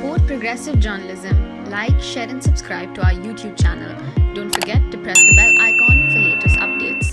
support progressive journalism, like, share and subscribe to our YouTube channel. Don't forget to press the bell icon for latest updates.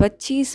25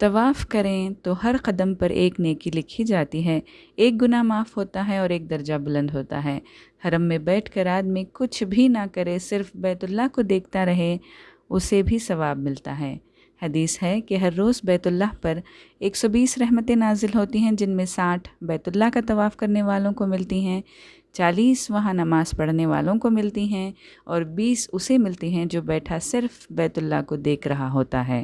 طواف کریں تو ہر قدم پر ایک نیکی لکھی جاتی ہے، ایک گناہ معاف ہوتا ہے اور ایک درجہ بلند ہوتا ہے۔ حرم میں بیٹھ کر آدمی کچھ بھی نہ کرے، صرف بیت اللہ کو دیکھتا رہے، اسے بھی ثواب ملتا ہے۔ حدیث ہے کہ ہر روز بیت اللہ پر 120 رحمتیں نازل ہوتی ہیں، جن میں 60 بیت اللہ کا طواف کرنے والوں کو ملتی ہیں، 40 وہاں نماز پڑھنے والوں کو ملتی ہیں اور 20 اسے ملتی ہیں جو بیٹھا صرف بیت اللہ کو دیکھ رہا ہوتا ہے۔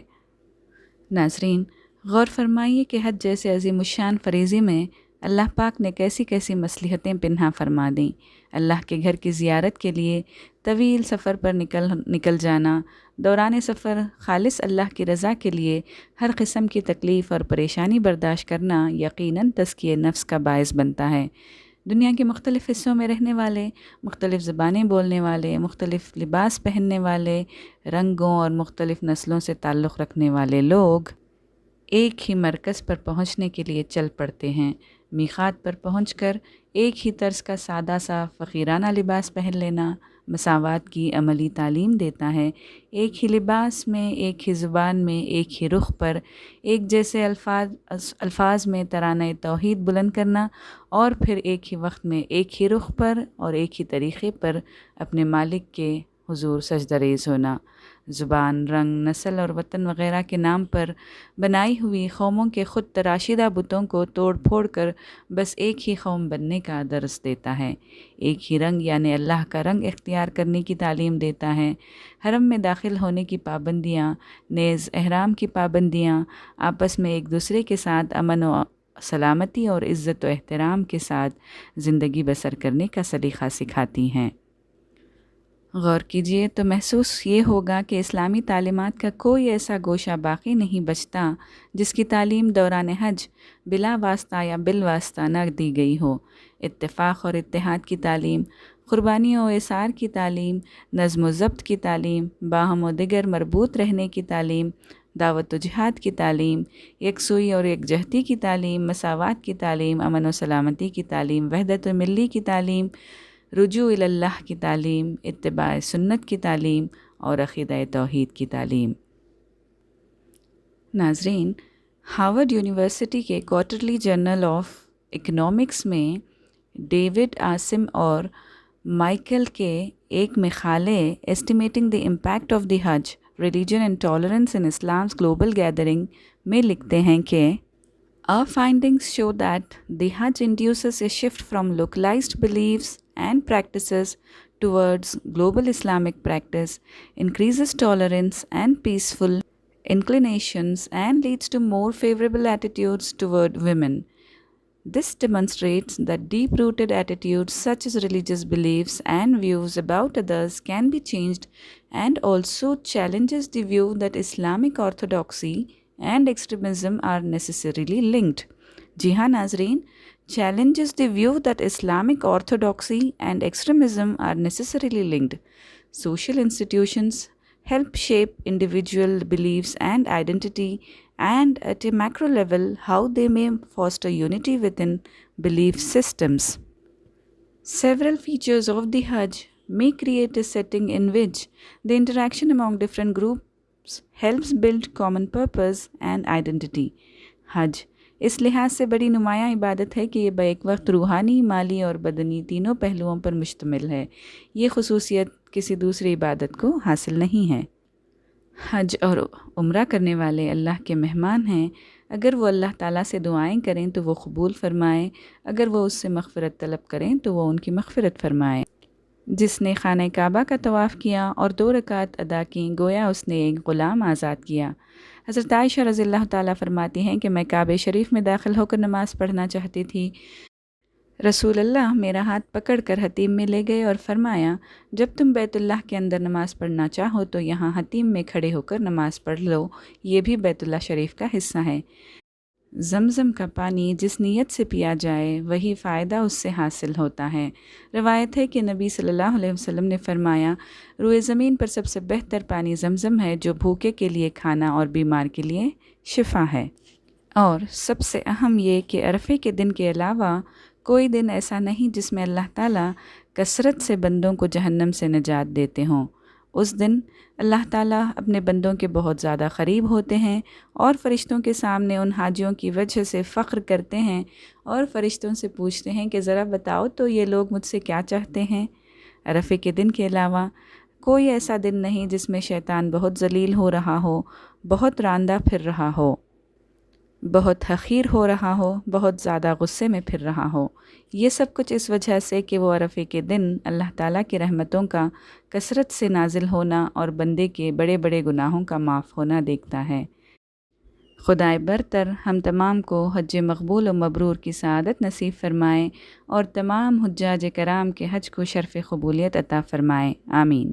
ناظرین، غور فرمائیے کہ حج جیسے عظیم الشان فریضے میں اللہ پاک نے کیسی کیسی مصلحتیں پنہاں فرما دیں۔ اللہ کے گھر کی زیارت کے لیے طویل سفر پر نکل جانا، دوران سفر خالص اللہ کی رضا کے لیے ہر قسم کی تکلیف اور پریشانی برداشت کرنا یقیناً تزکیہ نفس کا باعث بنتا ہے۔ دنیا کے مختلف حصوں میں رہنے والے، مختلف زبانیں بولنے والے، مختلف لباس پہننے والے، رنگوں اور مختلف نسلوں سے تعلق رکھنے والے لوگ ایک ہی مرکز پر پہنچنے کے لیے چل پڑتے ہیں۔ میقات پر پہنچ کر ایک ہی طرز کا سادہ سا فقیرانہ لباس پہن لینا مساوات کی عملی تعلیم دیتا ہے۔ ایک ہی لباس میں، ایک ہی زبان میں، ایک ہی رخ پر ایک جیسے الفاظ میں ترانہ توحید بلند کرنا اور پھر ایک ہی وقت میں ایک ہی رخ پر اور ایک ہی طریقے پر اپنے مالک کے حضور سجدہ ریز ہونا۔ زبان، رنگ، نسل اور وطن وغیرہ کے نام پر بنائی ہوئی قوموں کے خود تراشیدہ بتوں کو توڑ پھوڑ کر بس ایک ہی قوم بننے کا درس دیتا ہے۔ ایک ہی رنگ یعنی اللہ کا رنگ اختیار کرنے کی تعلیم دیتا ہے۔ حرم میں داخل ہونے کی پابندیاں، نیز احرام کی پابندیاں، آپس میں ایک دوسرے کے ساتھ امن و سلامتی اور عزت و احترام کے ساتھ زندگی بسر کرنے کا سلیقہ سکھاتی ہیں۔ غور کیجئے تو محسوس یہ ہوگا کہ اسلامی تعلیمات کا کوئی ایسا گوشہ باقی نہیں بچتا جس کی تعلیم دوران حج بلا واسطہ یا بالواسطہ نہ دی گئی ہو۔ اتفاق اور اتحاد کی تعلیم، قربانی و اثار کی تعلیم، نظم و ضبط کی تعلیم، باہم و دیگر مربوط رہنے کی تعلیم، دعوت و جہاد کی تعلیم، یکسوئی اور یکجہتی کی تعلیم، مساوات کی تعلیم، امن و سلامتی کی تعلیم، وحدت ملی کی تعلیم، رجوع اللہ کی تعلیم، اتباع سنت کی تعلیم اور عقیدہ توحید کی تعلیم۔ ناظرین، ہارورڈ یونیورسٹی کے کوارٹرلی جرنل آف اکنامکس میں ڈیوڈ عاصم اور مائیکل کے ایک مقالے estimating the impact of the حج، ریلیجن اینڈ ٹالرنس ان اسلام's global gathering میں لکھتے ہیں کہ Our findings show that the Hajj induces a shift from localized beliefs and practices towards global Islamic practice, increases tolerance and peaceful inclinations, and leads to more favorable attitudes toward women. This demonstrates that deep-rooted attitudes such as religious beliefs and views about others can be changed, and also challenges the view that Islamic orthodoxy and extremism are necessarily linked. جی ہاں ناظرین، challenges the view that Islamic orthodoxy and extremism are necessarily linked. Social institutions help shape individual beliefs and identity, and at a macro level, how they may foster unity within belief systems. Several features of the Hajj may create a setting in which the interaction among different groups helps build common purpose and identity. حج اس لحاظ سے بڑی نمایاں عبادت ہے کہ یہ back وقت روحانی، مالی اور بدنی تینوں پہلوؤں پر مشتمل ہے۔ یہ خصوصیت کسی دوسری عبادت کو حاصل نہیں ہے۔ حج اور عمرہ کرنے والے اللہ کے مہمان ہیں۔ اگر وہ اللہ تعالیٰ سے دعائیں کریں تو وہ قبول فرمائے، اگر وہ اس سے مغفرت طلب کریں تو وہ ان کی مغفرت فرمائے۔ جس نے خانہ کعبہ کا طواف کیا اور 2 رکعت ادا کیں، گویا اس نے ایک غلام آزاد کیا۔ حضرت عائشہ رضی اللہ تعالیٰ فرماتی ہیں کہ میں کعبہ شریف میں داخل ہو کر نماز پڑھنا چاہتی تھی۔ رسول اللہ میرا ہاتھ پکڑ کر حتیم میں لے گئے اور فرمایا، جب تم بیت اللہ کے اندر نماز پڑھنا چاہو تو یہاں حتیم میں کھڑے ہو کر نماز پڑھ لو، یہ بھی بیت اللہ شریف کا حصہ ہے۔ زمزم کا پانی جس نیت سے پیا جائے وہی فائدہ اس سے حاصل ہوتا ہے۔ روایت ہے کہ نبی صلی اللہ علیہ وسلم نے فرمایا، روئے زمین پر سب سے بہتر پانی زمزم ہے، جو بھوکے کے لیے کھانا اور بیمار کے لیے شفا ہے۔ اور سب سے اہم یہ کہ عرفے کے دن کے علاوہ کوئی دن ایسا نہیں جس میں اللہ تعالیٰ کثرت سے بندوں کو جہنم سے نجات دیتے ہوں۔ اس دن اللہ تعالیٰ اپنے بندوں کے بہت زیادہ قریب ہوتے ہیں اور فرشتوں کے سامنے ان حاجیوں کی وجہ سے فخر کرتے ہیں اور فرشتوں سے پوچھتے ہیں کہ ذرا بتاؤ تو یہ لوگ مجھ سے کیا چاہتے ہیں۔ عرفے کے دن کے علاوہ کوئی ایسا دن نہیں جس میں شیطان بہت ذلیل ہو رہا ہو، بہت راندہ پھر رہا ہو، بہت حقیر ہو رہا ہو، بہت زیادہ غصے میں پھر رہا ہو۔ یہ سب کچھ اس وجہ سے کہ وہ عرفے کے دن اللہ تعالیٰ کی رحمتوں کا کثرت سے نازل ہونا اور بندے کے بڑے بڑے گناہوں کا معاف ہونا دیکھتا ہے۔ خدائے برتر ہم تمام کو حج مقبول و مبرور کی سعادت نصیب فرمائے اور تمام حجاج کرام کے حج کو شرف قبولیت عطا فرمائے، آمین۔